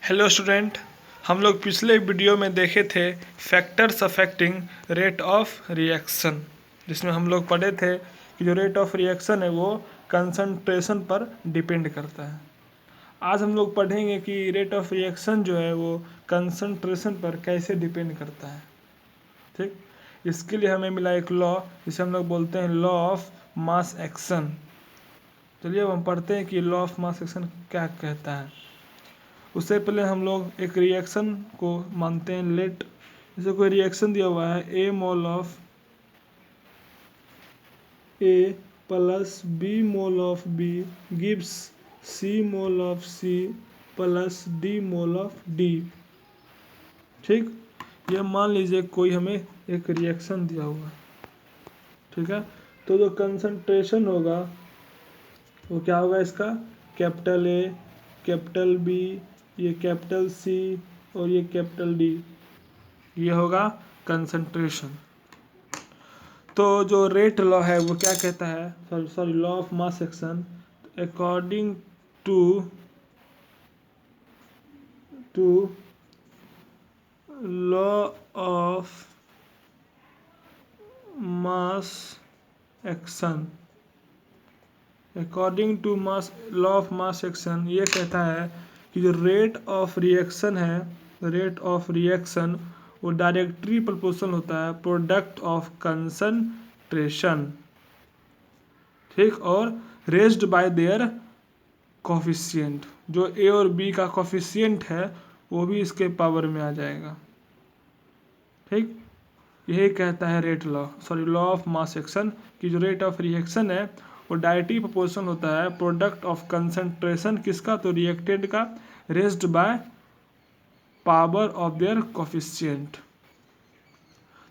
Hello student, हम लोग पिछले वीडियो में देखे थे factors affecting rate of reaction, जिसमें हम लोग पढ़े थे कि जो रेट ऑफ रिएक्शन है वो कंसंट्रेशन पर डिपेंड करता है। आज हम लोग पढ़ेंगे कि रेट ऑफ रिएक्शन जो है वो कंसंट्रेशन पर कैसे डिपेंड करता है। ठीक, इसके लिए हमें मिला एक लॉ जिसे हम लोग बोलते हैं लॉ ऑफ मास एक्शन। चलिए अब हम पढ़ते हैं कि लॉ ऑफ मास एक्शन क्या कहता है। उससे पहले हम लोग एक रिएक्शन को मानते हैं लेट। जैसे कोई रिएक्शन दिया हुआ है A mole of A plus B mole of B gives C mole of C plus D mole of D. ठीक, ये मान लीजिए कोई हमें एक रिएक्शन दिया हुआ है। ठीक है, तो जो कंसंट्रेशन होगा वो क्या होगा, इसका कैपिटल ए, कैपिटल बी, ये कैपिटल सी और ये कैपिटल डी, ये होगा कंसंट्रेशन। तो जो रेट लॉ है वो क्या कहता है, sorry law of mass action, according to law of mass action, according to law of mass action ये कहता है कि जो रेट ऑफ रिएक्शन है, रेट ऑफ रिएक्शन वो डायरेक्टली प्रोपोर्शनल होता है प्रोडक्ट ऑफ कंसंट्रेशन। ठीक, और रेज्ड बाय देयर कोफिशिएंट, जो ए और बी का कोफिशिएंट है वो भी इसके पावर में आ जाएगा। ठीक, यही कहता है rate law, sorry law of mass action, कि जो रेट ऑफ रिएक्शन है वो डायरेक्टली प्रोपोर्शनल होता है प्रोडक्ट ऑफ कंसंट्रेशन, किसका, तो रिएक्टेंट का, raised by power of there coefficient.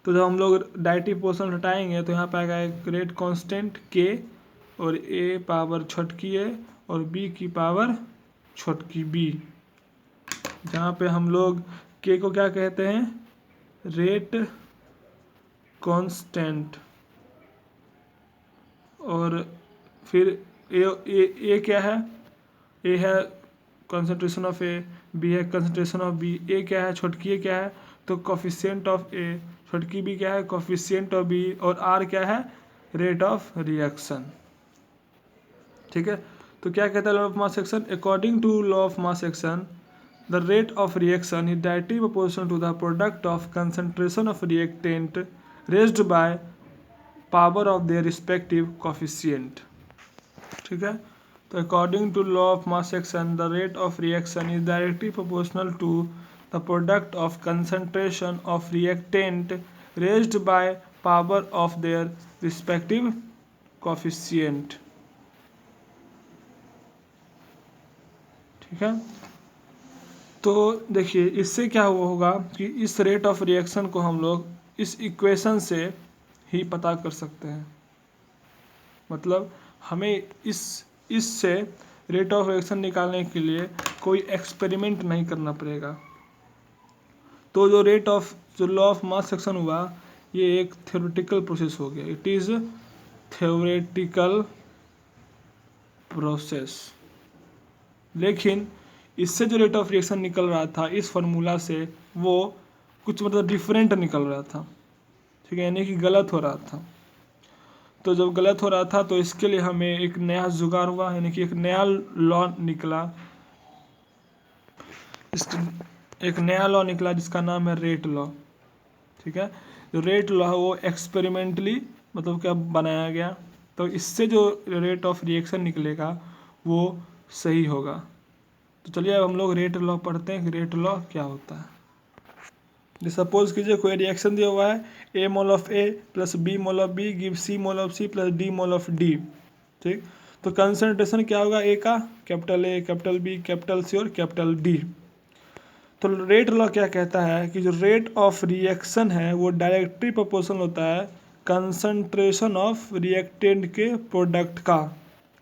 तो जब हम लोग डायरेक्टली प्रोपोर्शनल हटाएंगे तो यहाँ पे आएगा एक रेट कांस्टेंट के, और ए पावर छोटकी ए और बी की पावर छोटकी बी, जहाँ पे हम लोग के को क्या कहते हैं, रेट कांस्टेंट, और फिर ए क्या है, ए है कंसंट्रेशन ऑफ ए, बी है कंसंट्रेशन ऑफ बी, ए क्या है, छोटकी ए क्या है, तो कोफिशिएंट ऑफ ए, छोटकी बी क्या है, कोफिशिएंट ऑफ बी, और आर क्या है, रेट ऑफ रिएक्शन। ठीक है, तो क्या कहता है law of mass action, according to law of mass action the rate of reaction is directly proportional to the product of concentration of reactant raised by power of their respective coefficient. ठीक है, तो according to law of mass action the rate of reaction is directly proportional to the product of concentration of reactant raised by power of their respective coefficient. ठीक है, तो देखिए इससे क्या हुआ होगा कि इस रेट ऑफ रिएक्शन को हम लोग इस इक्वेशन से ही पता कर सकते हैं। मतलब हमें इससे रेट ऑफ रिएक्शन निकालने के लिए कोई एक्सपेरिमेंट नहीं करना पड़ेगा। तो जो लॉ ऑफ मास एक्शन हुआ ये एक थ्योरेटिकल प्रोसेस हो गया, इट इज़ थ्योरेटिकल प्रोसेस। लेकिन इससे जो रेट ऑफ रिएक्शन निकल रहा था इस फार्मूला से वो कुछ मतलब डिफरेंट निकल रहा था। ठीक है, यानी कि गलत हो रहा था। तो जब गलत हो रहा था तो इसके लिए हमें एक नया जुगाड़ हुआ, यानी कि एक नया लॉ निकला, एक नया लॉ निकला जिसका नाम है रेट लॉ। ठीक है, जो रेट लॉ है वो एक्सपेरिमेंटली मतलब क्या बनाया गया, तो इससे जो रेट ऑफ रिएक्शन निकलेगा वो सही होगा। तो चलिए अब हम लोग रेट लॉ पढ़ते हैं कि रेट लॉ क्या होता है। जैसे सपोज कीजिए कोई रिएक्शन दिया हुआ है A mole of A plus B mole of B give C mole of C plus D mole of D. ठीक, तो कंसंट्रेशन क्या होगा, ए का, capital A, capital B, capital C और कैपिटल डी। तो रेट लॉ क्या कहता है कि जो रेट ऑफ रिएक्शन है वो डायरेक्टली प्रोपोर्शनल होता है कंसंट्रेशन ऑफ रिएक्टेंट के प्रोडक्ट का।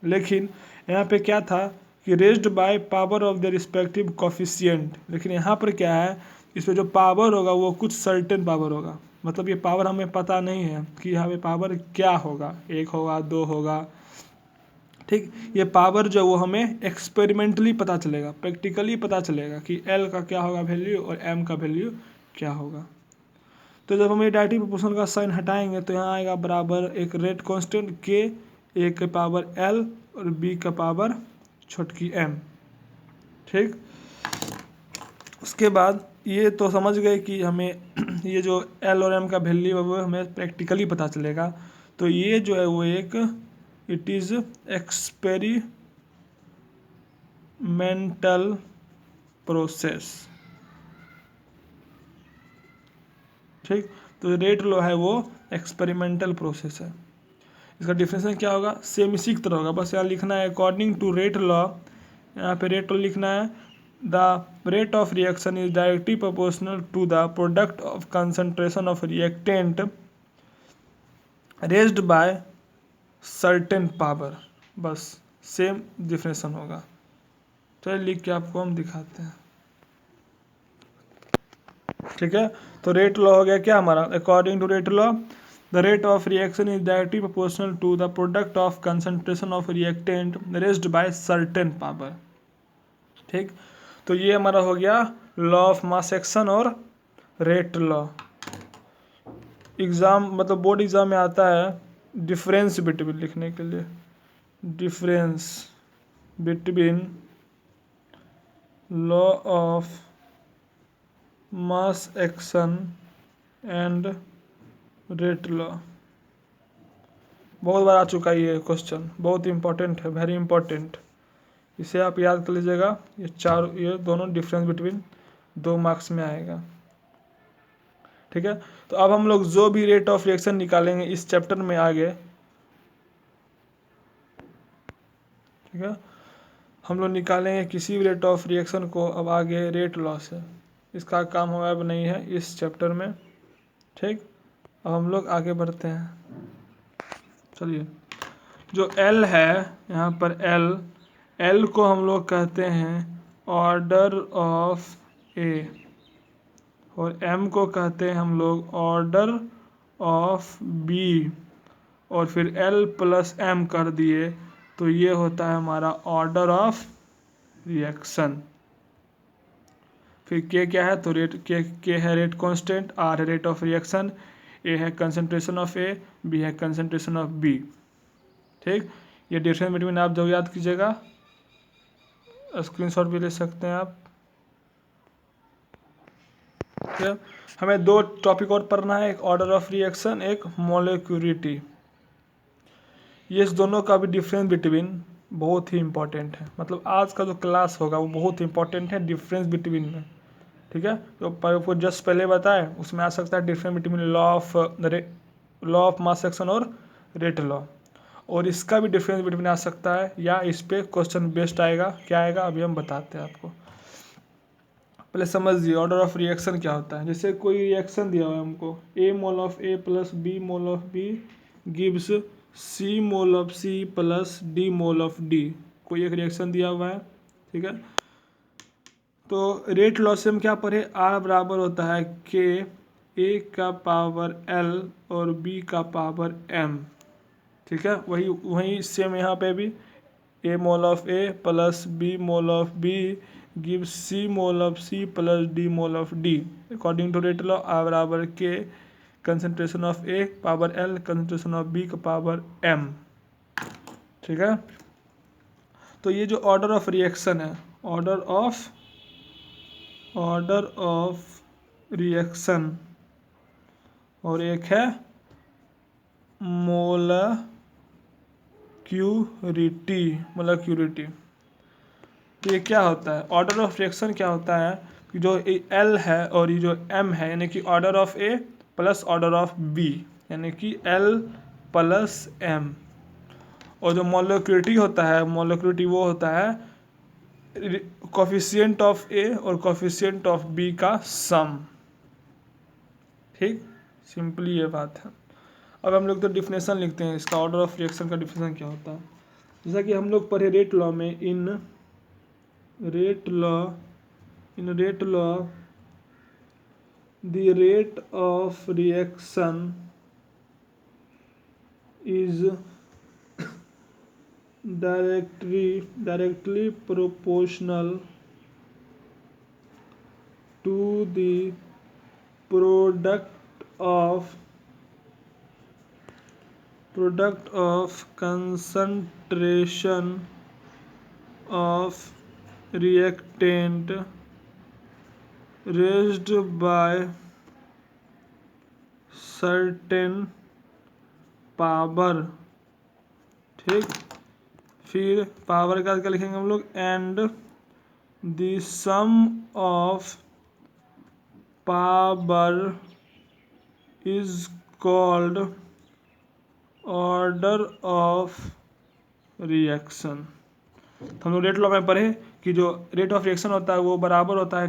लेकिन यहाँ पे क्या था कि raised by power of the respective coefficient, लेकिन यहाँ पर क्या है, इसमें जो पावर होगा वो कुछ सर्टेन पावर होगा। मतलब ये पावर हमें पता नहीं है कि यहाँ पे पावर क्या होगा, 1 होगा 2 होगा ठीक, ये पावर जो है वो हमें एक्सपेरिमेंटली पता चलेगा, प्रैक्टिकली पता चलेगा कि एल का क्या होगा वैल्यू और एम का वैल्यू क्या होगा। तो जब हम ये डायरेक्टली प्रोपोर्शनल का साइन हटाएंगे तो यहाँ आएगा बराबर एक रेट कांस्टेंट के, ए के पावर एल और बी का पावर छोटकी एम। ठीक, उसके बाद ये तो समझ गए कि हमें ये जो एल और एम का वैल्यू है वो हमें प्रैक्टिकली पता चलेगा। तो ये जो है वो एक इट इज़ एक्सपेरिमेंटल प्रोसेस। ठीक, तो रेट लॉ है वो एक्सपेरिमेंटल प्रोसेस है। इसका डिफिनेशन क्या होगा, सेम इसी की तरह होगा, बस यहाँ लिखना है अकॉर्डिंग टू रेट लॉ। यहाँ पे रेट लॉ लिखना है the rate of reaction is directly proportional to the product of concentration of reactant raised by certain power. बस सेम डिफिनेशन होगा। चलिए लिख के आपको हम दिखाते हैं। ठीक है, तो रेट लॉ हो गया क्या हमारा, according to rate law the rate of reaction is directly proportional to the product of concentration of reactant raised by certain power. ठीक, तो ये हमारा हो गया लॉ ऑफ मास एक्शन और रेट लॉ। एग्जाम मतलब बोर्ड एग्जाम में आता है डिफरेंस बिटवीन लिखने के लिए, difference between law of mass action and rate law. बहुत बार आ चुका है ये क्वेश्चन, बहुत इंपॉर्टेंट है, वेरी इंपॉर्टेंट। इसे आप याद कर लीजिएगा। ये दोनों डिफरेंस बिटवीन 2 मार्क्स में आएगा। ठीक है, तो अब हम लोग जो भी रेट ऑफ रिएक्शन निकालेंगे इस चैप्टर में आगे, ठीक है, हम लोग निकालेंगे किसी भी रेट ऑफ रिएक्शन को अब आगे रेट लॉ से। इसका काम हमारा अब नहीं है इस चैप्टर में। ठीक, अब हम लोग आगे बढ़ते हैं। चलिए, जो एल है यहाँ पर एल को हम लोग कहते हैं ऑर्डर ऑफ ए और एम को कहते हैं हम लोग ऑर्डर ऑफ बी और फिर एल प्लस एम कर दिए तो ये होता है हमारा ऑर्डर ऑफ रिएक्शन। फिर के क्या है, तो रेट के है रेट कांस्टेंट, आर है रेट ऑफ रिएक्शन, ए है कंसंट्रेशन ऑफ ए, बी है कंसंट्रेशन ऑफ बी। ठीक, ये डिफरेंस बिटवीन आप जो याद कीजिएगा, स्क्रीनशॉट भी ले सकते हैं आप। ठीक है, हमें 2 टॉपिक और पढ़ना है, एक ऑर्डर ऑफ रिएक्शन, एक मॉलिक्यूलरिटी। ये इस दोनों का भी डिफरेंस बिटवीन बहुत ही इंपॉर्टेंट है, मतलब आज का जो क्लास होगा वो बहुत इंपॉर्टेंट है डिफरेंस बिटवीन में। ठीक है, तो जस्ट पहले बताए उसमें आ सकता है difference between law of mass action और रेट लॉ, और इसका भी डिफरेंस बिटवीन आ सकता है, या इस पे क्वेश्चन बेस्ड आएगा। क्या आएगा अभी हम बताते हैं आपको। पहले समझिए ऑर्डर ऑफ रिएक्शन क्या होता है। जैसे कोई रिएक्शन दिया हुआ है हमको, A mole of A plus B mole of B gives C mole of C plus D mole of D. कोई एक रिएक्शन दिया हुआ है, ठीक है। तो रेट लॉ से हम क्या पढ़े, आर बराबर होता है के ए का पावर एल और बी का पावर एम। ठीक है, वही सेम यहाँ पे भी A mole of A plus B mole of B give C mole of C plus D mole of D. According to rate law R बराबर के concentration of A power L concentration of B का power M. ठीक है, तो ये जो order of reaction है, order of reaction, और एक है मोलक्यूरिटी। तो ये क्या होता है, ऑर्डर ऑफ रिएक्शन क्या होता है कि जो एल है और ये जो एम है, यानी कि order of A plus order of B, यानी कि एल प्लस एम। और जो मोलक्यूरिटी होता है, मोलक्यूरिटी वो होता है कोफिशिएंट ऑफ ए और कोफिशिएंट ऑफ बी का सम। ठीक, सिंपली ये बात है। अब हम लोग तो डिफिनेशन लिखते हैं इसका, ऑर्डर ऑफ रिएक्शन का डिफिनेशन क्या होता है। जैसा कि हम लोग पढ़े रेट लॉ में, in rate law the rate of reaction is directly proportional to the product of concentration of reactant raised by certain power. ठीक, फिर पावर का क्या लिखेंगे हम लोग, and the sum of power is called order of reaction. तो हम लोग रेट लॉ में पढ़े कि जो रेट ऑफ रिएक्शन होता है वो बराबर होता है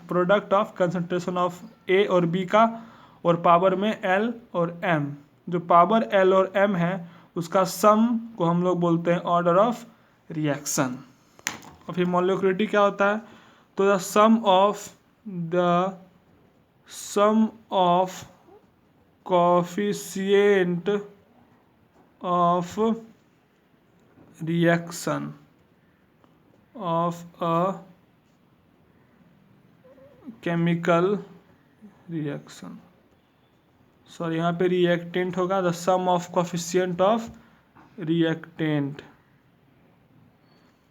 प्रोडक्ट ऑफ कंसंट्रेशन ऑफ ए और बी का, और पावर में एल और एम। जो पावर एल और एम है उसका सम को हम लोग बोलते हैं ऑर्डर ऑफ रिएक्शन। और फिर मॉलिक्यूलरिटी क्या होता है, तो the sum of coefficient of reaction of a chemical reaction, sorry यहाँ पे रिएक्टेंट होगा, the sum of coefficient of reactant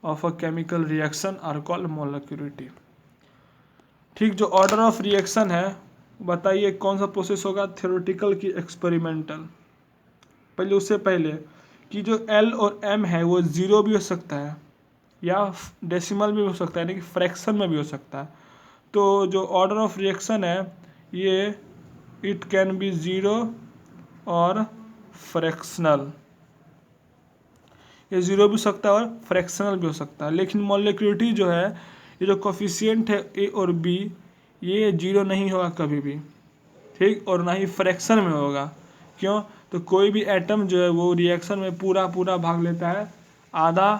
of a chemical reaction are called molecularity. ठीक, जो ऑर्डर ऑफ रिएक्शन है बताइए कौन सा प्रोसेस होगा, थ्योरेटिकल की एक्सपेरिमेंटल। पहले उससे पहले कि जो एल और एम है वो जीरो भी हो सकता है या डेसिमल भी हो सकता है, यानी कि फ्रैक्शन में भी हो सकता है। तो जो ऑर्डर ऑफ रिएक्शन है ये इट कैन बी जीरो और फ्रैक्शनल, ये जीरो भी हो सकता है और फ्रैक्शनल भी हो सकता है। लेकिन मॉलिक्यूलरिटी जो है, ये जो कोफिशिएंट है ए और बी, ये जीरो नहीं होगा कभी भी, ठीक, और ना ही फ्रैक्शन में होगा। क्यों, तो कोई भी एटम जो है वो रिएक्शन में पूरा भाग लेता है, आधा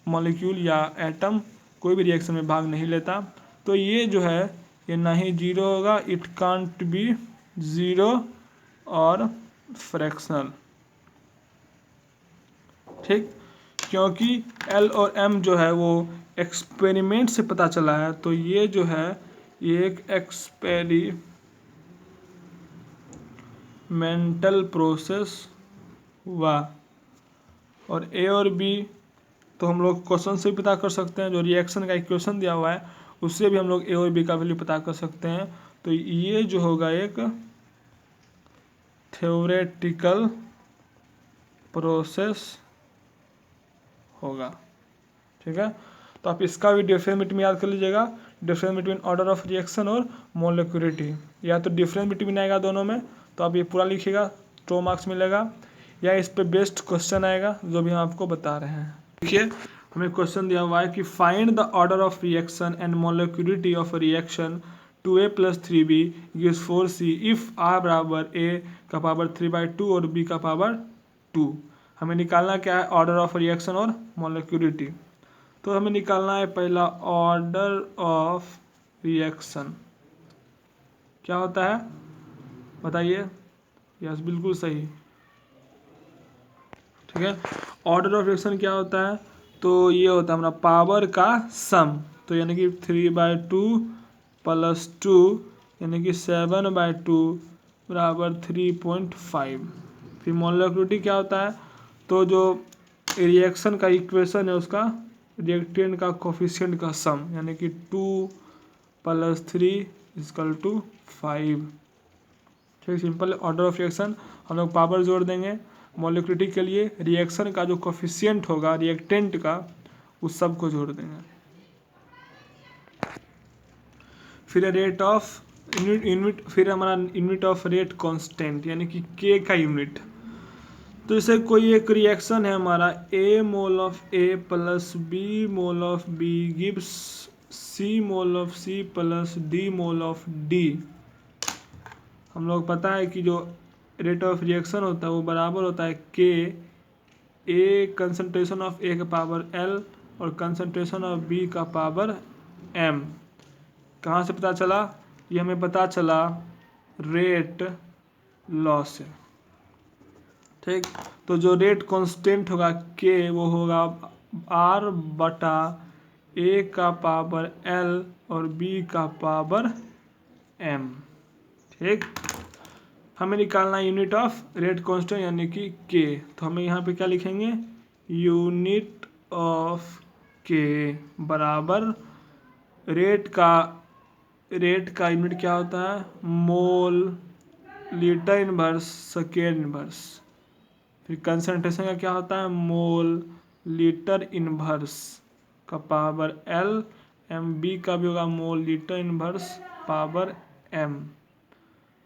मॉलिक्यूल या एटम कोई भी रिएक्शन में भाग नहीं लेता। तो ये जो है ये ना ही जीरो होगा, इट कांट बी जीरो और फ्रैक्शनल। ठीक, क्योंकि एल और एम जो है वो एक्सपेरिमेंट से पता चला है, तो ये जो है ये एक एक्सपेरिमेंटल प्रोसेस हुआ। और ए और बी तो हम लोग क्वेश्चन से भी पता कर सकते हैं, जो रिएक्शन का इक्वेशन दिया हुआ है उससे भी हम लोग ए और बी का वैल्यू पता कर सकते हैं। तो ये जो होगा एक थ्योरेटिकल प्रोसेस होगा। ठीक है, तो आप इसका भी डिफरेंस बिटवीन याद कर लीजिएगा, difference between order of reaction और मॉलिक्यूलरिटी। या तो डिफरेंस बिटवीन आएगा दोनों में तो आप ये पूरा लिखिएगा, 2 मार्क्स मिलेगा, या इस पे बेस्ट क्वेश्चन आएगा जो भी हम आपको बता रहे हैं। देखिए हमें क्वेश्चन दिया हुआ है कि find the order of reaction and molecularity of reaction 2a + 3b gives 4c if r बराबर a का पावर 3/2 और b का पावर 2। हमें निकालना क्या है, ऑर्डर ऑफ रिएक्शन और मॉलिक्यूलरिटी। तो हमें निकालना है पहला ऑर्डर ऑफ रिएक्शन क्या होता है बताइए। यस, बिल्कुल सही। ठीक है, ऑर्डर ऑफ रिएक्शन क्या होता है, तो ये होता है हमारा पावर का सम, तो यानी कि 3/2 + 2 यानी कि 7/2 बराबर 3.5। फिर मॉलिक्यूलरिटी क्या होता है, तो जो रिएक्शन का इक्वेशन है उसका रिएक्टेंट का कोफिशिएंट का सम, यानी कि 2 + 3 = 5। ठीक, सिंपल ऑर्डर ऑफ रिएक्शन। हम लोग पावर जोड़ देंगे, मॉलिक्यूलरिटी के लिए रिएक्शन का जो कोफिशिएंट होगा रिएक्टेंट का उस सब को जोड़ देंगे। फिर रेट ऑफ यूनिट, फिर हमारा यूनिट ऑफ रेट कांस्टेंट यानी कि के का यूनिट। तो जैसे कोई एक रिएक्शन है हमारा, a mole of a + b mole of b gives c mole of c + d mole of d। हम लोग पता है कि जो रेट ऑफ रिएक्शन होता है वो बराबर होता है k a concentration of a का पावर l और कंसंट्रेशन ऑफ b का पावर m। कहाँ से पता चला, ये हमें पता चला रेट लॉ से। ठीक, तो जो रेट कांस्टेंट होगा के वो होगा आर बटा ए का पावर एल और बी का पावर एम। ठीक, हमें निकालना यूनिट ऑफ रेट कांस्टेंट यानी कि के। तो हमें यहाँ पे क्या लिखेंगे, यूनिट ऑफ के बराबर रेट का यूनिट क्या होता है, mole litre inverse second inverse. फिर कंसंट्रेशन का क्या होता है, मोल लीटर इनवर्स का पावर एल, एम बी का भी होगा mole litre inverse power m.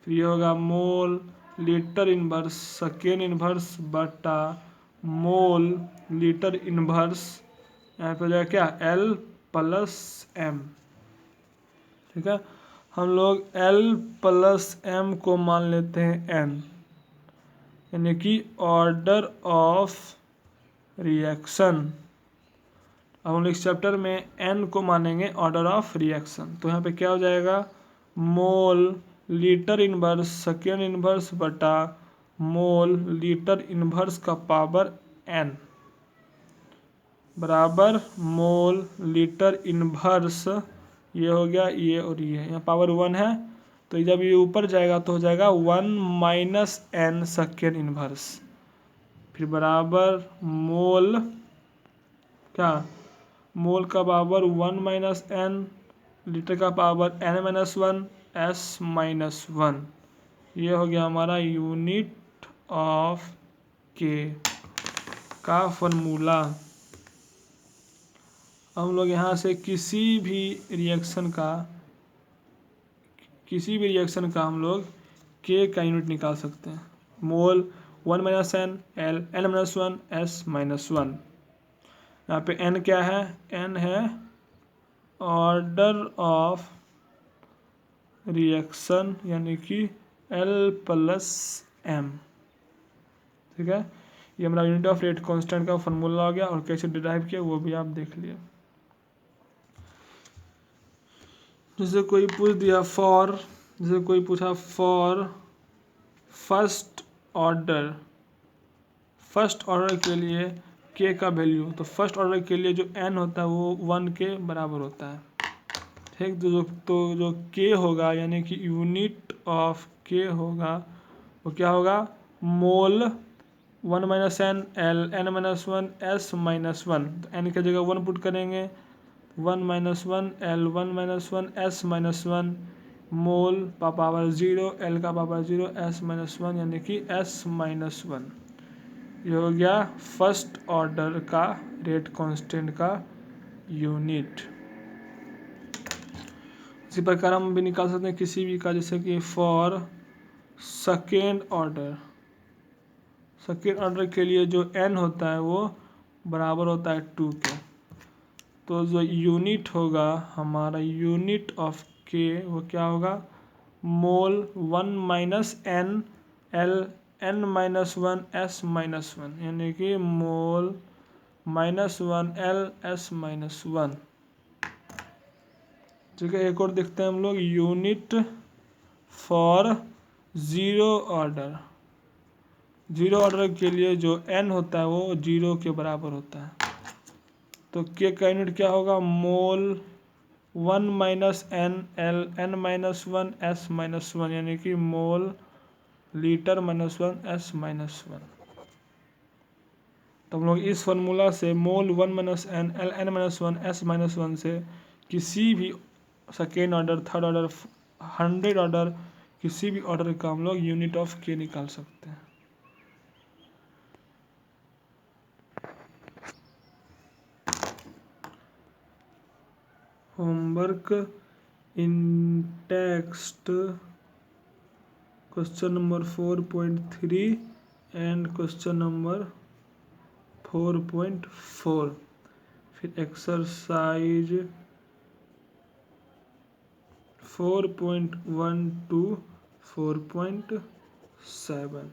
फिर ये होगा mole litre inverse second inverse बटा मोल लीटर इनवर्स, यहाँ पे हो जाएगा क्या, एल प्लस एम। ठीक है, हम लोग एल प्लस एम को मान लेते हैं एन, यानी कि ऑर्डर ऑफ रिएक्शन। अब हम लोग इस चैप्टर में एन को मानेंगे ऑर्डर ऑफ रिएक्शन। तो यहाँ पे क्या हो जाएगा, मोल लीटर इनवर्स सेकेंड इनवर्स बटा मोल लीटर इनवर्स का पावर एन बराबर मोल लीटर इनवर्स, ये हो गया ये और ये, यहाँ पावर 1 है तो जब ये ऊपर जाएगा तो हो जाएगा 1 माइनस एन सेकेंड इनवर्स, फिर बराबर मोल क्या, मोल का पावर 1 माइनस एन, लीटर का power n minus 1 s minus 1। ये हो गया हमारा यूनिट ऑफ के का फॉर्मूला। हम लोग यहाँ से किसी भी रिएक्शन का हम लोग के का यूनिट निकाल सकते हैं। Mole 1 minus n, l n minus 1 s minus 1। यहाँ पे एन क्या है, एन है ऑर्डर ऑफ रिएक्शन यानी कि एल प्लस एम। ठीक है, ये हमारा यूनिट ऑफ रेट कांस्टेंट का फॉर्मूला हो गया, और कैसे डिराइव किया वो भी आप देख लिए। जैसे कोई पूछ दिया जैसे कोई पूछा फॉर फर्स्ट ऑर्डर के लिए के का वैल्यू, तो फर्स्ट ऑर्डर के लिए जो एन होता है वो 1 के बराबर होता है। ठीक, तो जो के होगा यानी कि यूनिट ऑफ के होगा वो क्या होगा, mole 1 minus n, l n minus 1 s minus 1। तो एन की जगह 1 पुट करेंगे, 1 minus 1 l 1 minus 1 s minus 1, mole का पावर 0 एल का पावर 0 एस माइनस 1 यानी कि एस माइनस 1। ये हो गया फर्स्ट ऑर्डर का रेट कांस्टेंट का यूनिट। इसी प्रकार हम भी निकाल सकते हैं किसी भी का, जैसे कि फॉर सेकेंड ऑर्डर के लिए जो एन होता है वो बराबर होता है 2 के। तो जो यूनिट होगा हमारा यूनिट ऑफ के वो क्या होगा, mole 1 minus n l n minus 1 s minus 1 यानी कि मोल -1 एल एस माइनस 1। ठीक है, एक और देखते हैं हम लोग, यूनिट फॉर जीरो ऑर्डर के लिए जो एन होता है वो 0 के बराबर होता है। तो के का यूनिट क्या होगा, mole 1 minus n l n minus 1 s minus 1 यानी कि मोल लीटर -1 एस माइनस 1। तो हम लोग इस फॉर्मूला से mole 1 minus n l n minus 1 s minus 1 से किसी भी second order, third order, 100 order, किसी भी ऑर्डर का हम लोग यूनिट ऑफ के निकाल सकते हैं। Homework in text question number 4.3 and question number 4.4, फिर एक्सरसाइज 4.1 to 4.7।